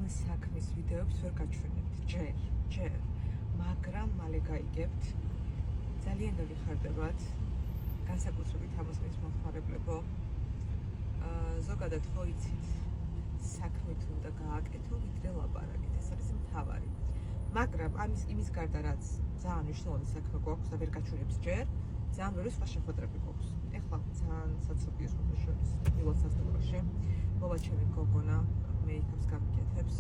ჩემი საქმის ვიდეოებს ვერ გაჩვენებთ ჯერ, მაგრამ მალე გაიგებთ. ძალიან დავიხარდებათ, განსაკუთრებით ამოსმის მომხმარებლებო. ზოგადად ხო იცით, საქმით უნდა გააკეთო, ვიდრე ლაპარაკით, ეს არის მთავარი. მაგრამ იმის გარდა რაც ძალიან მნიშვნელოვანი საქმე გვაქვს და ვერ გაჩვენებს ჯერ, ძალიან ბევრი სხვა შეხვედრები გვაქვს. ეხლა ძალიან საცობია სხვათა შორის მილად სასტუმროში. მოვა ჩემი გოგონა მეიქაპს გამიკეთებს,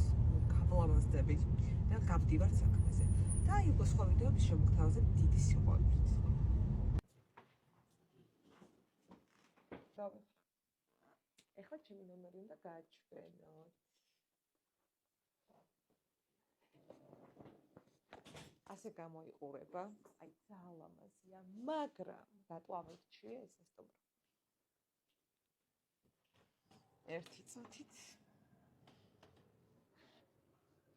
გავლავაზდებით და გავდივართ საქმეზე. და აი უკვე სხვა ვიდეოების შემოგთავაზებ დიდი სიყვარულით. ეხლა ჩემი ნომერი უნდა გააჩვენოთ. ასე გამოიყურება, აი ძალიან ლამაზია, მაგრამ რატო ამერჩიე ეს სასტუმრო? ერთი წუთით.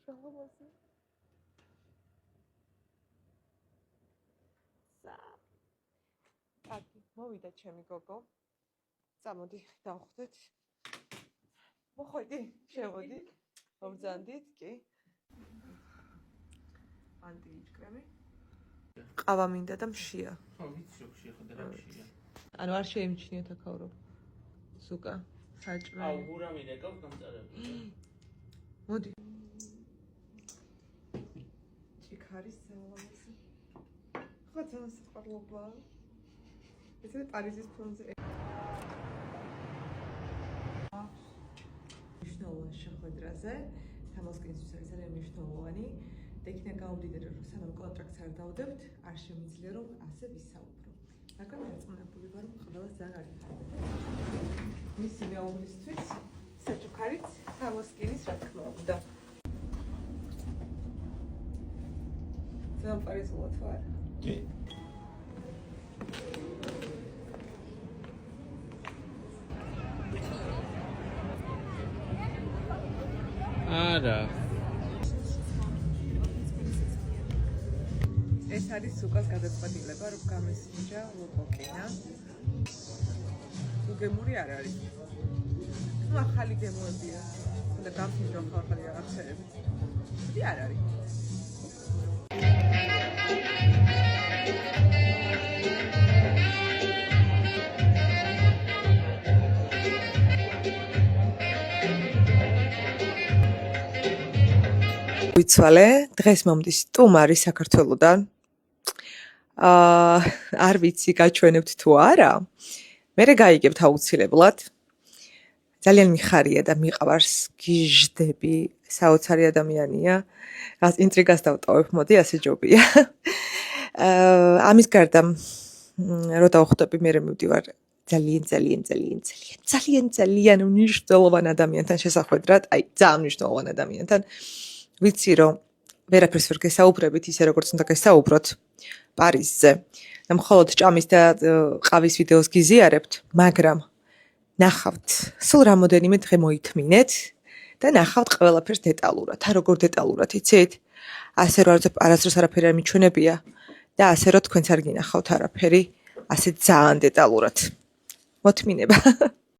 რა ლამაზია. კარგი, მოვიდა ჩემი გოგო. წამოდი, დავხვდეთ. მოხვედი, შემოდი. მომბრძანდით, კი. ანტიიჭკრემი. ყავა მინდა და მშია. ხო, ვიცი, შეხდა რა მშია. ანუ არ შეიმჩნიოთ აქაურო. ზუკა, საჭმე. აუ, გურამი რეკავს გამწარებული. მოდი. ჭიქარის ძალამაზი. ხო, ძალიან სიყვარულობა. ესე პარიზის ფონზე. მნიშვნელოვან შეხვედრაზე, თამასკინისთვის არის ძალიან მნიშვნელოვანი. და იქნება გამომდიდარი, რომ სანამ კონტრაქტს არ დავდებთ, არ შემიძლია რომ ასე ვისაუბრო. მაგრამ დარწმუნებული ვარ, რომ ყველას ძალიან აღიხარებთ. მისი მეუღლისთვის საჩუქარით თამასკინის რა თქმა უნდა. ძალიან პარიზულად ვარ. კი. არა. ეს არის ზუკას გადაწყვეტილება, რომ გამესინჯა ლოკოკინა. უგემური არ არის. ნუ ახალი გემოებია. უნდა გამსინჯო ახალი რაღაცები. კი არ არის. ვიცვალე, დღეს მომდის სტუმარი საქართველოდან. არ ვიცი გაჩვენებთ თუ არა. მერე გაიგებთ აუცილებლად. ძალიან მიხარია და მიყვარს, გიჟდები, საოცარი ადამიანია. რას ინტრიგას დავტოვებ, მოდი ასე ჯობია. ამის გარდა რო დავხვდები, მერე მივდივარ ძალიან მნიშვნელოვან ადამიანთან შესახვედრად, აი ძალიან მნიშვნელოვან ადამიანთან. ვიცი რომ ვერაფერს ვერ გესაუბრებით ისე როგორც უნდა გესაუბროთ პარიზზე და მხოლოდ ჭამის და ყავის ვიდეოს გიზიარებთ, მაგრამ ნახავთ, სულ რამოდენიმე დღე მოითმინეთ და ნახავთ ყველაფერს დეტალურად. და როგორ დეტალურად იცით? ასე რომ არასდროს არაფერი არ მიჩვენებია და ასე რომ თქვენც არ გინახავთ არაფერი, ასე ძალიან დეტალურად. მოთმინება.